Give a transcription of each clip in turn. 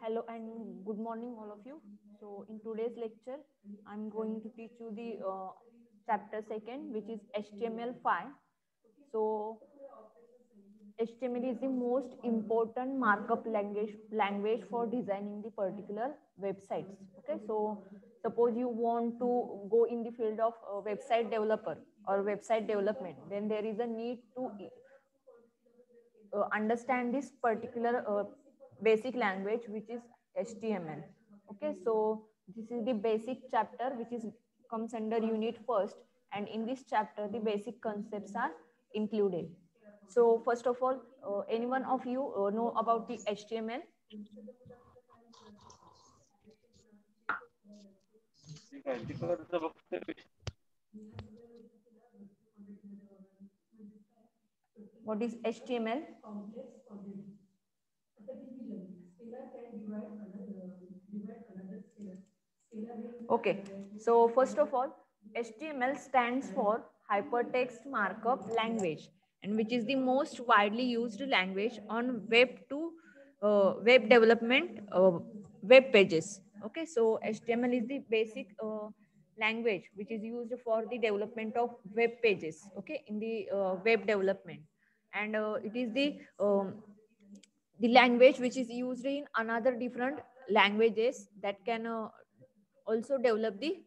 Hello and good morning, all of you. So, in today's lecture, I'm going to teach you the chapter second, which is HTML5. So, HTML is the most important markup language for designing the particular websites. Okay, so suppose you want to go in the field of website developer or website development, then there is a need to understand this particular basic language, which is HTML. Okay, so this is the basic chapter which is comes under unit first, and in this chapter the basic concepts are included. So first of all, anyone of you know about the HTML? What is HTML? Okay, so first of all, HTML stands for Hypertext Markup Language, and which is the most widely used language on web development web pages. Okay, so HTML is the basic language which is used for the development of web pages. Okay, in the web development, and it is the language which is used in another different languages that can also develop the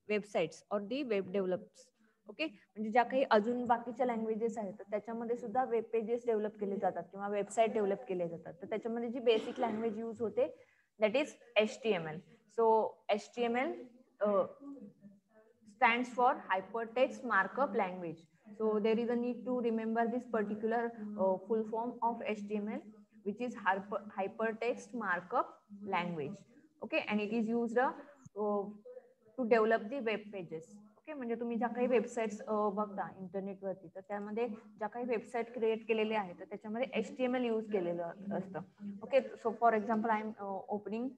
websites or the web develops. Okay, म्हणजे ज्या काही अजून बाकीच्या languages आहेत तर त्याच्यामध्ये सुद्धा web pages develop केले जातात किंवा वेबसाईट डेव्हलप केले जातात. तर त्याच्यामध्ये जी बेसिक लँग्वेज यूज होते that is HTML. So HTML stands for Hypertext Markup Language. So there is a need to remember this particular full form of HTML, which is Hypertext Markup Language. Okay, and it is used to develop the web pages. Okay, म्हणजे तुम्ही ज्या काही websites बघता इंटरनेटवरती तर त्यामध्ये ज्या काही वेबसाईट क्रिएट केलेल्या आहेत तर त्याच्यामध्ये HTML यूज केलेलं असतं. Okay, so for example I am opening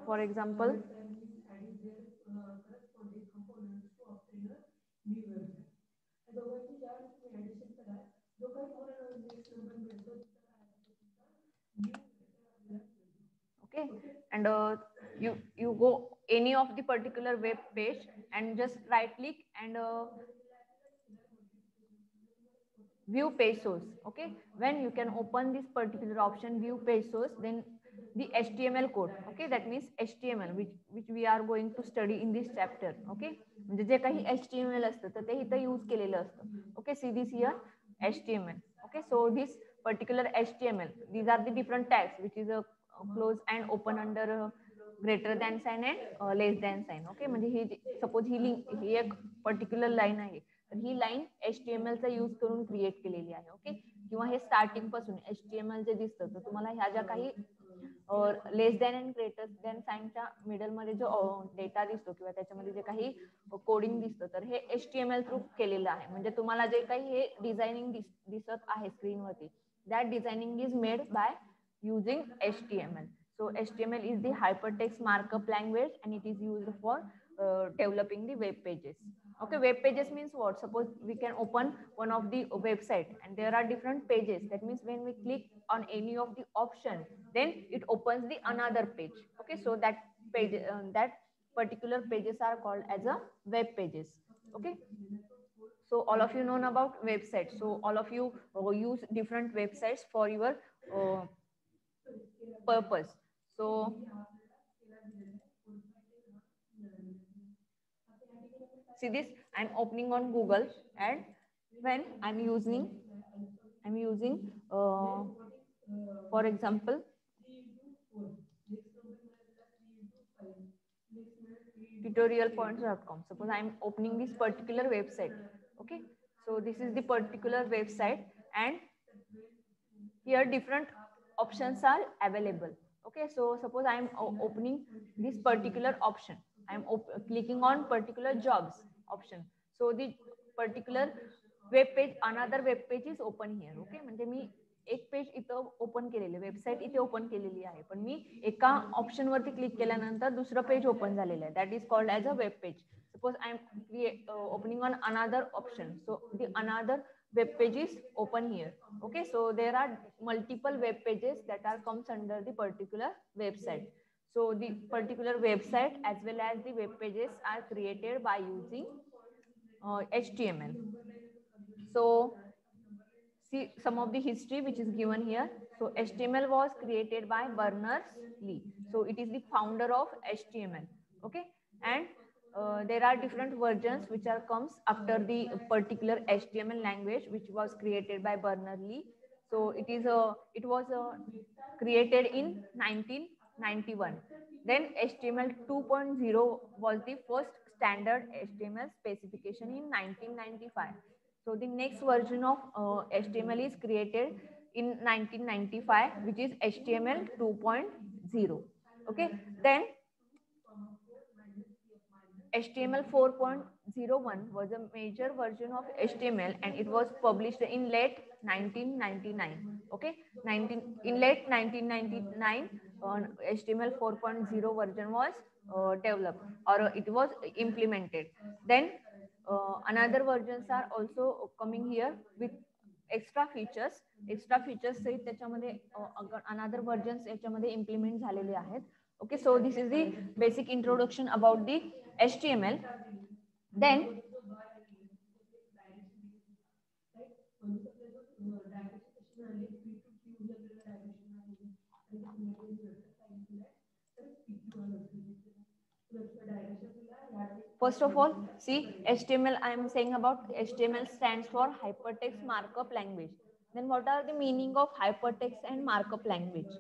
for example, okay, and you go any of the particular web page and just right click and view page source. Okay, when you can open this particular option view page source, then the HTML code, okay, that means HTML which we are going to study in this chapter. Okay, म्हणजे जे काही HTML असतं तर ते इथं use केलेलं असतं. Okay, see this here HTML. Okay, so this particular HTML, these are the different tags which is a close and open under greater than sign and less than sign. Okay, म्हणजे ही suppose ही एक particular line आहे तर ही line HTML चा use करून create केलेली आहे. Okay, किंवा हे starting पासून HTML जे दिसतं तर तुम्हाला ह्या ज्या काही less than and greater than साइनच्या मिडल मध्ये जो डेटा दिसतो किंवा त्याच्यामध्ये जे काही कोडिंग दिसतं तर हे HTML थ्रू केलेलं आहे. म्हणजे तुम्हाला जे काही हे डिझायनिंग दिसत आहे स्क्रीनवरती, that designing is made by using HTML. So HTML is the hypertext markup language and it is used for developing the web pages. Okay, web pages means what? Suppose we can open one of the website and there are different pages. That means when we click on any of the option, then it opens the another page. Okay, so that page, that particular pages are called as a web pages. Okay, so all of you know about websites. So all of you use different websites for your purpose. So see this, I'm opening on Google, and when I'm using for example tutorialpoints.com. Suppose I'm opening this particular website. Okay, so this is the particular website and here different options are available. Okay, so suppose I'm opening this particular option, I'm clicking on particular jobs option, so the particular web page, another web page is open here. Okay, म्हणजे मी एक page इथं open केलेले, website इथे open केलेली आहे, पण मी एका option वरती क्लिक केल्यानंतर दुसरं पेज ओपन झालेलं आहे, that is called as a web page. Suppose I'm opening on another option, so the another web page is open here. Okay, so there are multiple web pages that are comes under the particular website. So the particular website as well as the web pages are created by using HTML. So see some of the history which is given here. So HTML was created by Berners-Lee. So it is the founder of HTML. Okay, and there are different versions which are comes after the particular HTML language which was created by Berners-Lee. So it was created in 1991. Then HTML 2.0 was the first standard HTML specification in 1995. So the next version of HTML is created in 1995, which is HTML 2.0. Okay, then HTML 4.01 was a major version of HTML and it was published in late 1999. Okay, in late 1999, HTML 4.0 version was developed or it was implemented. Then another versions are also coming here with extra features. Extra features सहित त्याच्यामध्ये another versions याच्यामध्ये implement झालेले आहेत. Okay, so this is the basic introduction about the HTML. Then first of all, see HTML, I am saying about HTML stands for Hypertext Markup Language. Then what are the meaning of hypertext and markup language?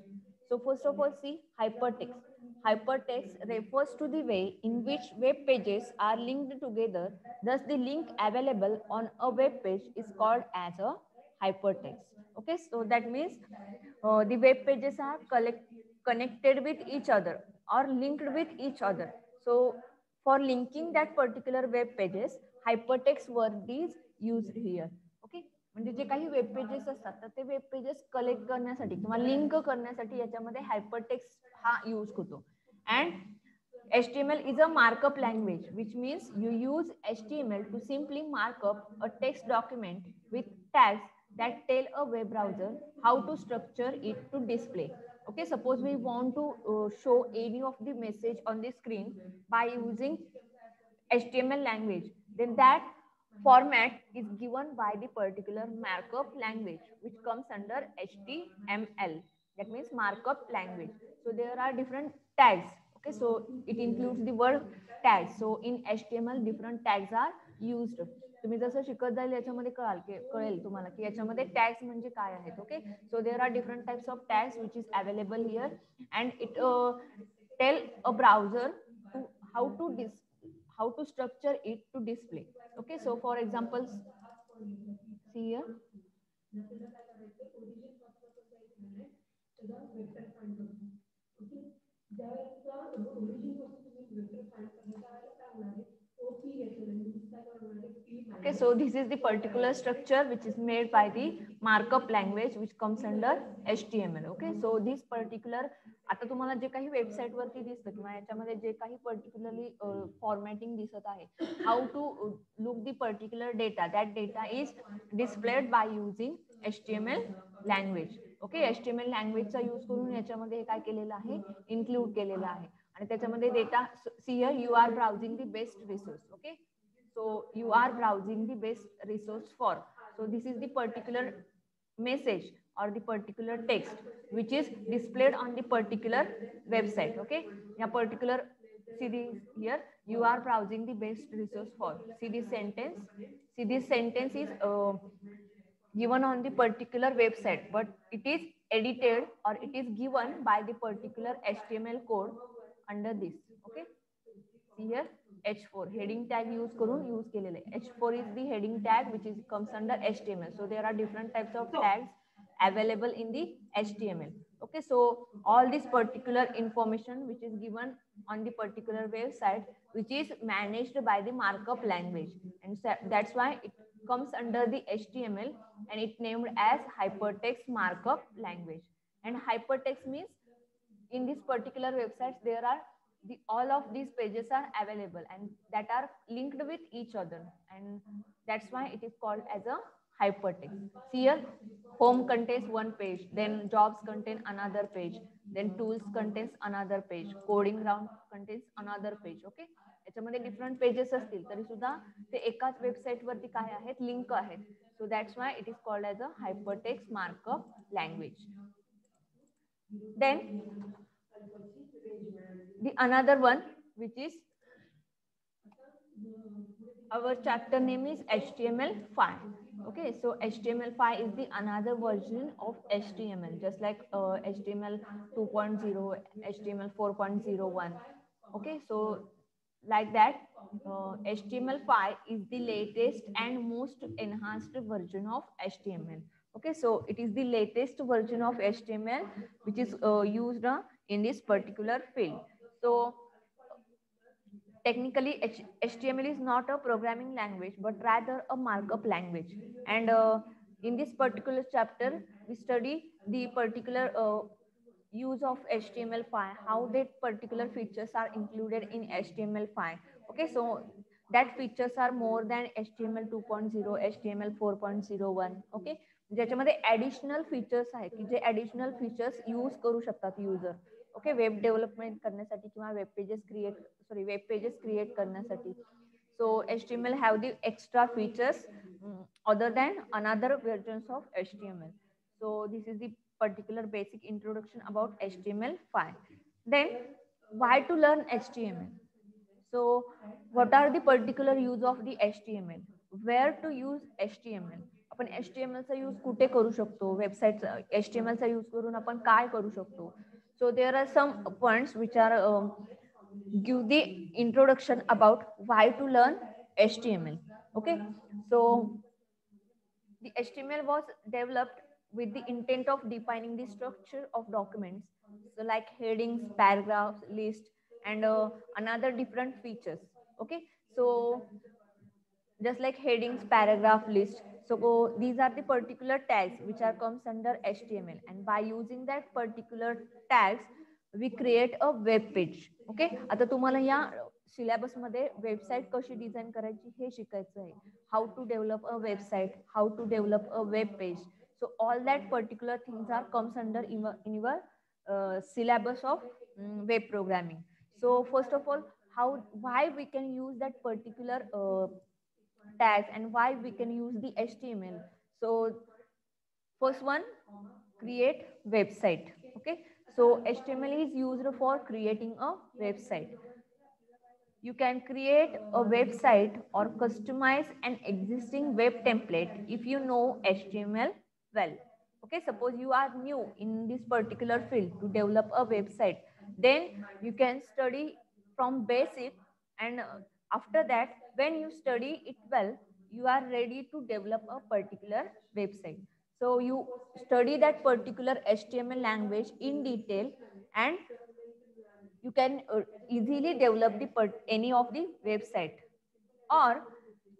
So first of all, see hypertext. Hypertext refers to the way in which web pages are linked together. Thus, the link available on a web page is called as a hypertext. Okay, so that means the web pages are connected with each other or linked with each other. So for linking that particular web pages, hypertext word is used here. Okay, म्हणजे जे काही web pages असतात तर ते web pages collect करण्यासाठी किंवा link करण्यासाठी याच्यामध्ये hypertext हा यूज होतो. And HTML is a markup language, which means you use HTML to simply mark up a text document with tags that tell a web browser how to structure it to display. Okay, suppose we want to show any of the message on the screen by using HTML language, then that format is given by the particular markup language which comes under HTML. That means markup language. So there are different tags. Okay, so it includes the word tags. So in HTML different tags are used. तुम्ही जसं शिकत जाईल याच्यामध्ये कळेल तुम्हाला की याच्यामध्ये tags म्हणजे काय आहेत. Okay, so there are different types of tags which is available here and it tell a browser to how to structure it to display. Okay, so for example, see here. Okay, so this is the particular structure which is made by the markup language which comes under HTML. Okay, so this particular आता तुम्हाला जे काही website वरती दिसतं किंवा याच्यामध्ये जे काही particularly formatting दिसत आहे, how to look the particular data, that data is displayed by using HTML language. Okay, HTML लँग्वेजचा यूज करून याच्यामध्ये काय केलेलं आहे, इन्क्लूड केलेलं आहे आणि त्याच्यामध्ये data see here you are browsing the best resource. Okay, so you are browsing the best resource for, so this is the particular message or the particular text which is displayed on the particular website. Okay, a particular, see this here, you are browsing the best resource for, see this sentence, see this sentence is given on the particular website but it is edited or it is given by the particular HTML code under this. Okay, see here H4 heading tag use करून use केलेले. H4 is the heading tag which is comes under HTML. So there are different types of tags available in the HTML. Okay, so all this particular information which is given on the particular website which is managed by the markup language, and that's why it comes under the HTML and it named as hypertext markup language. And hypertext means in this particular websites there are all of these pages are available and that are linked with each other, and that's why it is called as a hypertext. See here, home contains one page, then jobs contain another page, then tools contains another page, coding ground contains another page. Okay, याच्यामध्ये different pages असतील तरी सुद्धा ते एकाच website वरती काय आहेत, link आहेत. सो that's why it is called as a hypertext markup language. Then the another one, which is our chapter name is HTML5. Okay, so HTML5 is the another version of HTML, just like HTML 2.0, HTML 4.01. Okay, so like that, HTML5 is the latest and most enhanced version of HTML. Okay, so it is the latest version of HTML which is used in this particular field. So technically, HTML is not a programming language, but rather a markup language. And in this particular chapter, we study the particular use of HTML5, how that particular features are included in HTML5. Okay, so that features are more than HTML 2.0, HTML 4.01. Okay, ज्याच्यामध्ये additional features आहेत की जे additional features use करू शकतात user. Okay, web development करण्यासाठी किंवा web pages create करण्यासाठी. So HTML have the extra features other than another versions of HTML. So this is the particular basic introduction about HTML5. Then why to learn HTML? So what are the particular use of the HTML? Where to use HTML? आपण HTML चा use कुठे करू शकतो, website HTML चा use करून आपण काय करू शकतो. So there are some points which are give the introduction about why to learn HTML. Okay, so the HTML was developed with the intent of defining the structure of documents, so like headings, paragraphs, list, and another different features. Okay, so just like headings, paragraph, list. So these are the particular tags which are comes under HTML, and by using that particular tags, we create a web page. Okay, आता तुम्हाला या syllabus मध्ये website कशी design करायची हे शिकायचं आहे. How to develop a website, how to develop a web page. So all that particular things are comes under in your syllabus of web programming. So first of all, why we can use that particular tags and why we can use the HTML. So first one, create website. Okay, so HTML is used for creating a website. You can create a website or customize an existing web template if you know HTML well. Okay, suppose you are new in this particular field to develop a website, then you can study from basic, and after that, when you study it well, you are ready to develop a particular website. So you study that particular HTML language in detail, and you can easily develop any of the website, or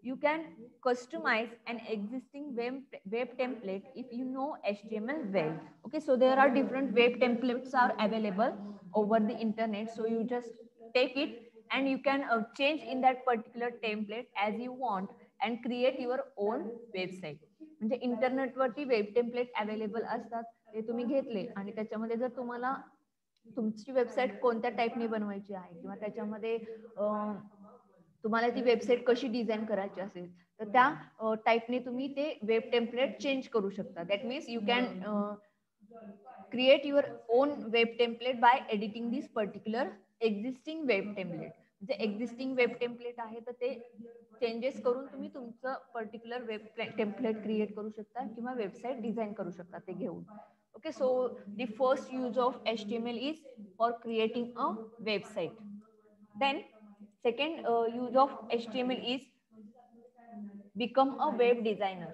you can customize an existing web template if you know HTML well. Okay, so there are different web templates are available over the internet, so you just take it and you can change in that particular template as you want and create your own website. म्हणजे इंटरनेटवरती web template available असतात, ते तुम्ही घेतले आणि त्याच्यामध्ये जर तुम्हाला तुमची वेबसाईट कोणत्या टाईपने बनवायची आहे किंवा त्याच्यामध्ये तुम्हाला ती वेबसाईट कशी डिझाईन करायची असेल तर त्या टाईपने तुम्ही ते वेब टेम्पलेट चेंज करू शकता. That means you can create your own web template by editing this particular existing web template. जे एक्झिस्टिंग वेब टेम्पलेट आहे तर ते चेंजेस करून तुम्ही तुमचं पर्टिक्युलर वेब टेम्पलेट क्रिएट करू शकता किंवा वेबसाईट डिझाईन करू शकता ते घेऊन. Okay, so the first use of HTML is for creating a website. Then second use of HTML is become a web designer.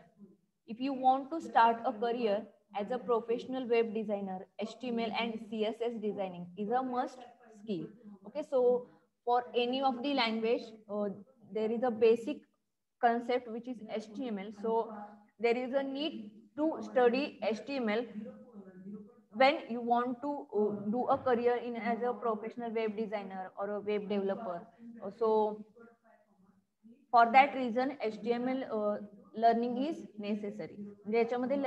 If you want to start a career as a professional web designer, HTML and CSS designing is a must skill. Okay, so for any of the language, there is a basic concept which is HTML. So there is a need to study HTML when you want to do a career in as a professional web designer or a web developer. So for that reason, HTML learning is necessary. म्हणजे याच्यामध्ये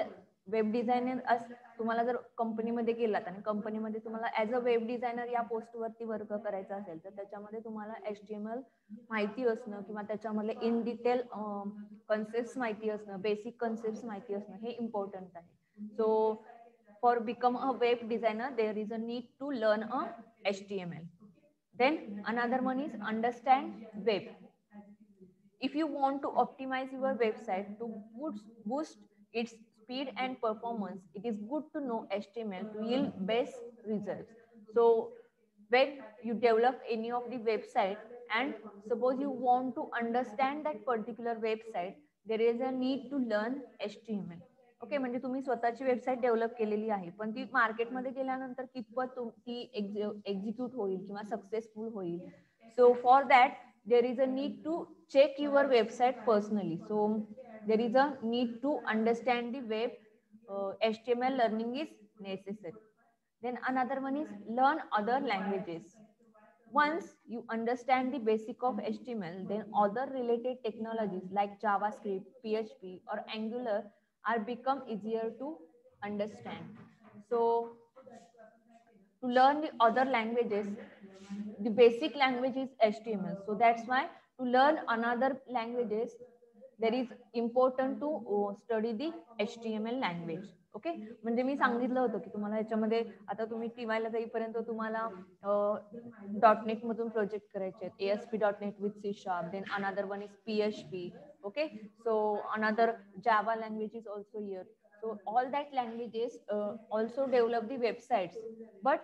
web designer तुम्हाला जर कंपनीमध्ये गेलात आणि कंपनीमध्ये तुम्हाला as a web designer या पोस्टवरती वर्क करायचा असेल तर त्याच्यामध्ये तुम्हाला HTML माहिती असणं किंवा त्याच्यामध्ये इन डिटेल कन्सेप्ट माहिती असणं, बेसिक कन्सेप्ट माहिती असणं हे इम्पॉर्टंट आहे. So for become a web designer there is a need to learn a HTML. Then another one is understand web. If you want to optimize your website to boost its speed and performance, it is good to know HTML to yield best results. So when you develop any of the website and suppose you want to understand that particular website, there is a need to learn HTML. Okay, म्हणजे तुम्ही स्वतःची website develop केलेली आहे पण ती मार्केटमध्ये गेल्यानंतर कितपत ती एक्झिक्यूट होईल किंवा सक्सेसफुल होईल. So for that there is a need to check your website personally. So there is a need to understand the web. HTML learning is necessary. Then another one is learn other languages. Once you understand the basic of HTML, then other related technologies like JavaScript, PHP or Angular are become easier to understand. So to learn the other languages, the basic language is HTML. So that's why to learn another languages, there is important to study the HTML language. Okay, म्हणजे मी सांगितलं होतं की तुम्हाला याच्यामध्ये आता तुम्ही टीवायला जाईपर्यंत तुम्हाला .NET मधून प्रोजेक्ट करायचे आहेत. ASP.NET with C#, then another one is PHP. Okay, so another Java language is also here. So all that languages also develop the websites, but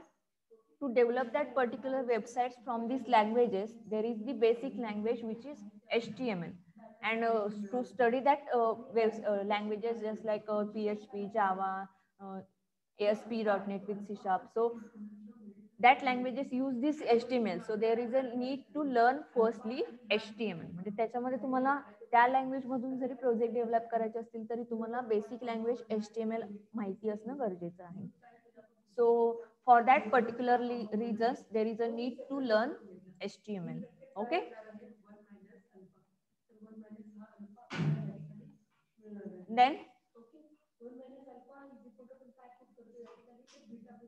to develop that particular websites from these languages, there is the basic language which is HTML. And to study that languages just like PHP, Java, ASP.NET with C#. So that languages use this HTML. So there is a need to learn firstly HTML. म्हणजे त्याच्यामध्ये तुम्हाला त्या language मधून जरी project develop करायचे असतील तरी तुम्हाला basic language HTML माहिती असणं गरजेचं आहे. So for that particularly reasons, there is a need to learn HTML. Okay. Then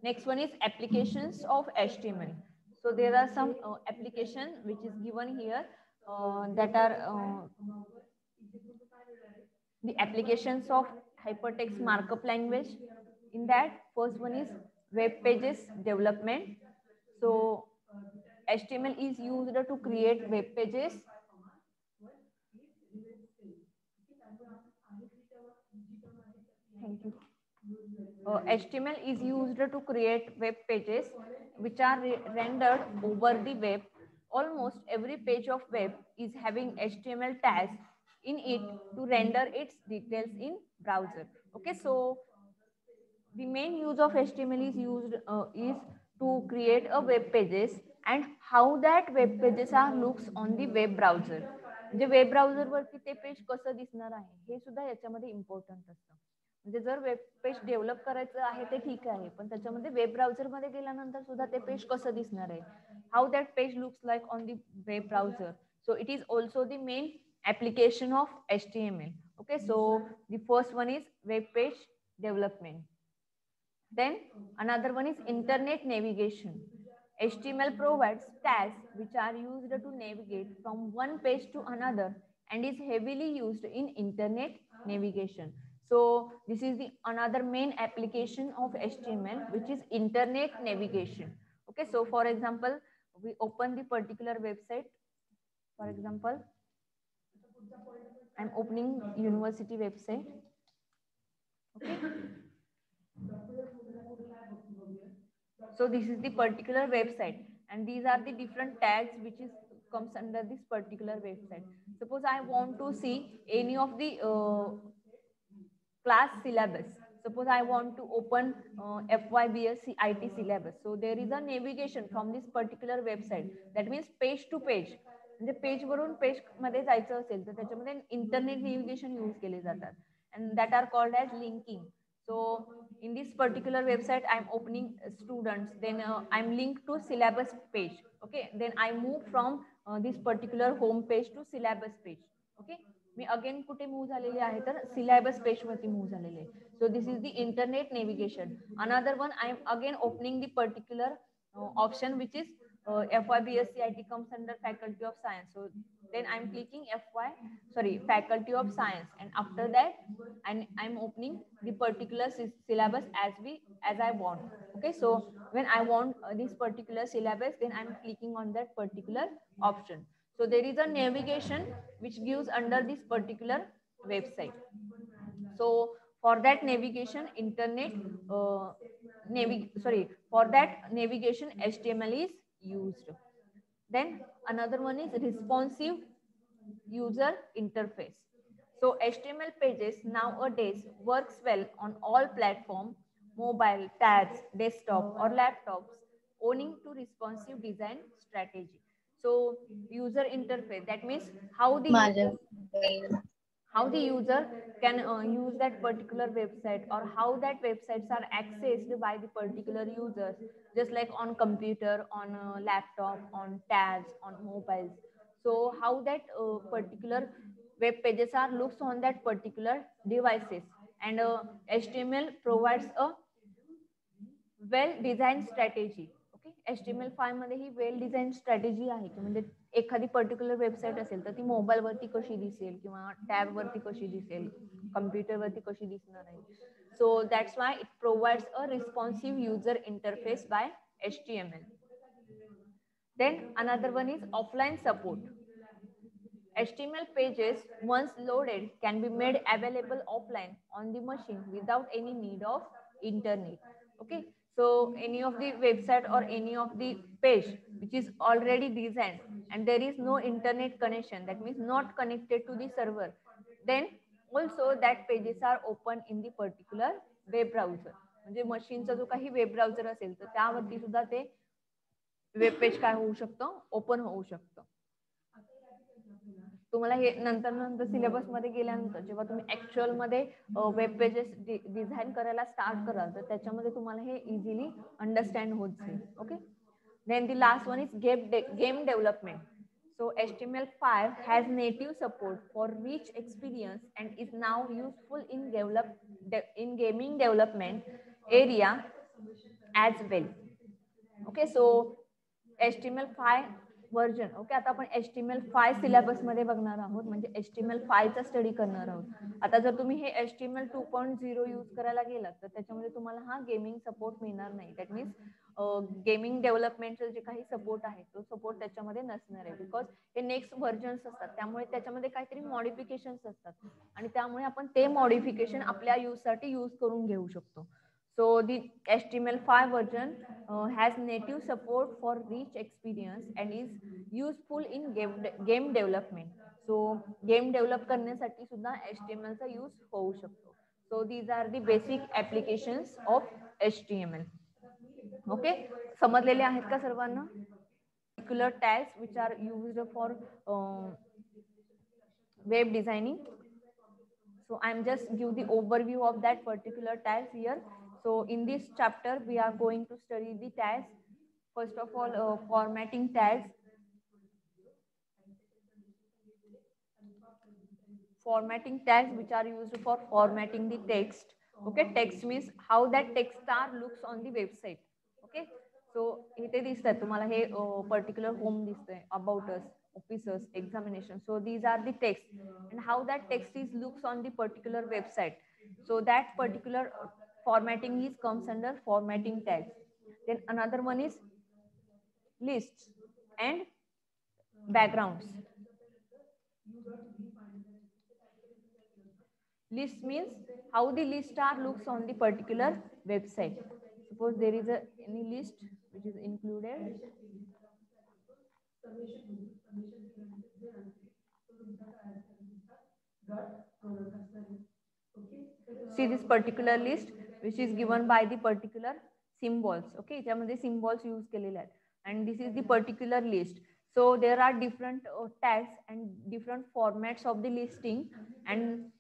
next one is applications of HTML. So there are some application which is given here that are the applications of hypertext markup language. In that, first one is web pages development. So HTML is used to create web pages. Thank you. HTML is used to create web pages which are rendered over the web. Almost every page of web is having HTML tags in it to render its details in browser. Okay, so the main use of HTML is used is to create a web pages and how that web pages are looks on the web browser. म्हणजे web browser वरती ते page कसं दिसणार आहे हे सुद्धा याच्यामध्ये important असतं. म्हणजे जर वेब पेज डेव्हलप करायचं आहे ते ठीक आहे पण त्याच्यामध्ये वेब ब्राउझर मध्ये गेल्यानंतर सुद्धा ते पेज कसं दिसणार आहे, हाऊ that page looks like on the web browser. So it is also the main application of HTML. Okay, so the first one is web page development. Then another one is internet navigation. HTML provides tags which are used to navigate from one page to another and is heavily used in internet navigation. So this is the another main application of HTML which is internet navigation. Okay, so for example, we open the particular website. For example, I'm opening university website. Okay. So this is the particular website and these are the different tags which is comes under this particular website. Suppose I want to see any of the class syllabus. Suppose I want to open FYBS IT syllabus. So there is a navigation from this particular website. That means page to page. म्हणजे page वरून page मध्ये जायचं असेल तर त्याच्यामध्ये internet navigation use केले जातात and that are called as linking. So in this particular website I'm opening students, then I'm linked to syllabus page. Okay, then I move from this particular home page to syllabus page. Okay, me again कुठे move झालेली आहे तर syllabus page वरती move झालेले आहे. So this is the internet navigation. Another one I am again opening the particular option which is FY BSc IT comes under Faculty of Science. So then I'm clicking Faculty of Science, and after that I'm opening the particular syllabus as I want. Okay, so when I want this particular syllabus, then I'm clicking on that particular option. So there is a navigation which gives under this particular website. So for that navigation, for that navigation, HTML is used. Then another one is responsive user interface. So HTML pages nowadays works well on all platforms, mobile, tabs, desktop or laptops, owing to responsive design strategy. So user interface, that means how the user can use that particular website, or how that websites are accessed by the particular users, just like on computer, on laptop, on tabs, on mobiles. So how that particular web pages are looks on that particular devices, and HTML provides a well design strategy. Okay, HTML5 मध्ये ही well design strategy आहे की म्हणजे एखादी particular website असेल तर ती मोबाईलवरती कशी दिसेल किंवा टॅबवरती कशी दिसेल, कम्प्युटरवरती कशी दिसणार आहे. So that's why it provides a responsive user interface by HTML. Then another one is offline support. HTML pages, once loaded, can be made available offline on the machine without any need of internet. Okay, so any of the website or any of the page which is already designed and there is no internet connection, that means not connected to the server, then also that pages are open in the particular web browser. म्हणजे मशीनचा जो काही web browser असेल तर त्यावरती सुद्धा ते web page काय होऊ शकतं, ओपन होऊ शकतं. तुम्हाला हे नंतर सिलेबस मध्ये गेल्यानंतर जेव्हा तुम्ही ऍक्च्युअल मध्ये वेब पेजेस डिझाईन करायला स्टार्ट कराल तर त्याच्यामध्ये तुम्हाला हे इझिली अंडरस्टँड होत जाईल. Okay, then the last one is game development. So HTML5 has native support for rich experience and is now useful in gaming development area as well. Okay, so HTML5 version. Okay, आता आपण HTML5 syllabus मध्ये बघणार आहोत, म्हणजे HTML5 चा study करणार आहोत. आता जर तुम्ही हे HTML 2.0 यूज करायला गेलात तर त्याच्यामध्ये तुम्हाला हा गेमिंग सपोर्ट मिळणार नाही. दॅट मीन्स गेमिंग डेव्हलपमेंटचं जे काही सपोर्ट आहे तो सपोर्ट त्याच्यामध्ये नसणार आहे, बिकॉज हे नेक्स्ट व्हर्जन्स असतात, त्यामुळे त्याच्यामध्ये काहीतरी मॉडिफिकेशन्स असतात आणि त्यामुळे आपण ते मॉडिफिकेशन आपल्या यूजसाठी यूज करून घेऊ शकतो. So the HTML5 version has native support for rich experience and is useful in game development. So game develop करण्यासाठी सुद्धा HTML चा यूज होऊ शकतो. So these are the basic applications of HTML. Okay, समजलेले आहेत का सर्वांना? Particular tags which are used for web designing. So I'm just give the overview of that particular tags here. So in this chapter, we are going to study the tags. First of all, formatting tags. Formatting tags which are used for formatting the text. Okay, text means how that text star looks on the website. Okay, so इथे दिसतंय तुम्हाला हे particular home दिसतंय, about us, officers, examination. So these are the text and how that text is looks on the particular website. So that particular formatting is comes under formatting tags. Then another one is lists and backgrounds. List means how the list star looks on the particular website. Suppose there is any list which is included. See this particular list which is given by the particular symbols. Okay, त्यामध्ये symbols use केलेले आहेत and this is the particular list. So there are different tags and different formats of the listing, and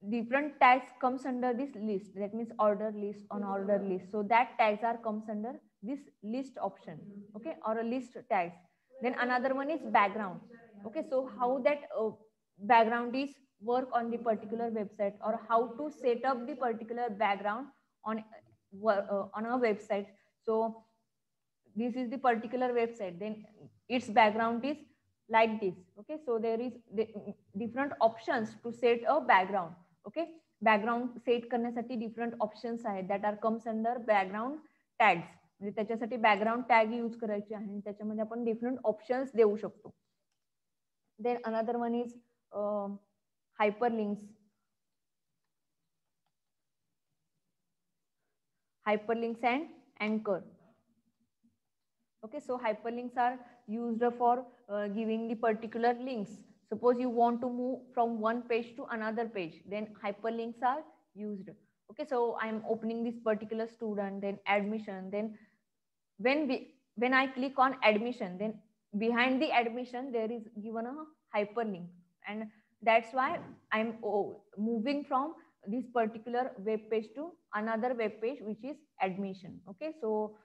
different tags comes under this list. That means order list, on order list. So that tags are comes under this list option. Okay, or a list tags. Then another one is background. Okay, so how that background is work on the particular website, or how to set up the particular background on a website. So this is the particular website, then its background is like this. Okay, so there is different options to set a background. Okay, background set करण्यासाठी different options आहेत that are comes under background tags. म्हणजे त्याच्यासाठी background tag use करायचे आहे, त्याच्यामध्ये आपण different options देऊ शकतो. Then another one is hyperlinks. Hyperlinks and anchor. Okay, so hyperlinks are used for giving the particular links. Suppose you want to move from one page to another page, then hyperlinks are used. Okay, so I am opening this particular student, then admission, then when I click on admission, then behind the admission there is given a hyperlink, and that's why I'm moving from this particular web page to another web page, which is admission. Okay, so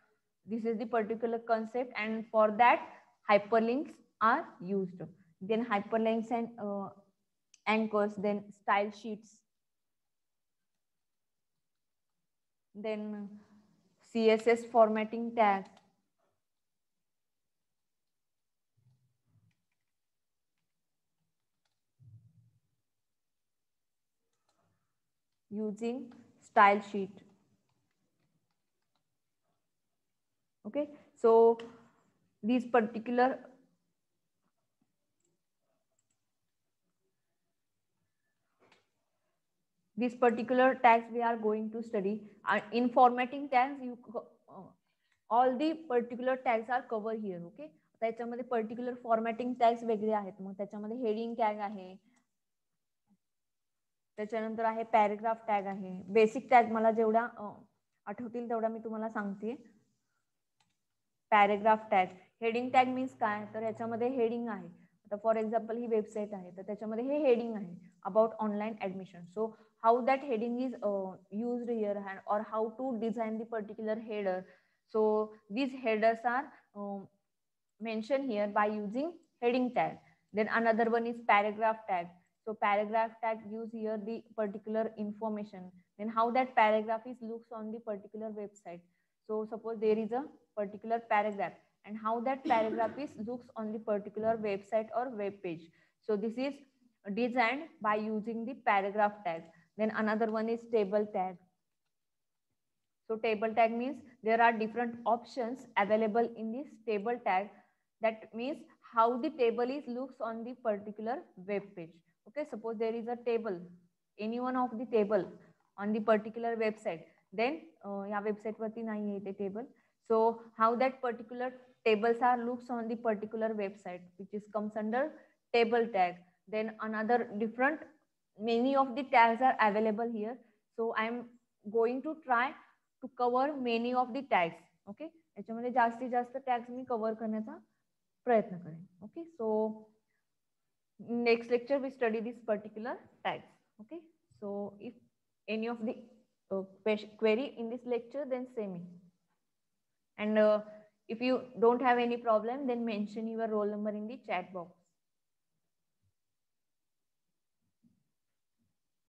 this is the particular concept, and for that hyperlinks are used. Then hyperlinks and anchors, then style sheets, then CSS formatting tags, using style sheet. Okay, so these particular tags we are going to study. In formatting tags, all the particular tags are covered here. Okay, त्याच्यामध्ये particular formatting tags वेगळे आहेत. मग त्याच्यामध्ये heading tag आहे, त्याच्यानंतर आहे paragraph tag आहे. Basic tag मला जेवढा आठवतील तेवढा मी तुम्हाला सांगते. Paragraph tag, heading tag means काय, तर याच्यामध्ये हेडिंग आहे. आता फॉर एक्झाम्पल ही वेबसाईट आहे, तर त्याच्यामध्ये हे हेडिंग आहे about online admission. So how that heading is used here, or how to design the particular header. So these headers are mentioned here by using heading tag. Then another one is paragraph tag. So paragraph tag gives here the particular information, then how that paragraph is looks on the particular website. So suppose there is a particular paragraph, and how that paragraph is looks on the particular website or web page. So this is designed by using the paragraph tag. Then another one is table tag. So table tag means there are different options available in this table tag. That means how the table is looks on the particular web page. Okay, suppose there is a table, any one of the table on the particular website, then या website वरती नाही आहे ते table. So how that particular tables are looks on the particular website, which is comes under table tag. Then another different, many of the tags are available here. So I am going to try to cover many of the tags. Okay, याच्यामध्ये जास्तीत जास्त tags मी cover करण्याचा प्रयत्न करेन. Okay, so next lecture we study this particular tags. Okay, so if any of the query in this lecture, then say me. And if you don't have any problem, then mention your roll number in the chat box.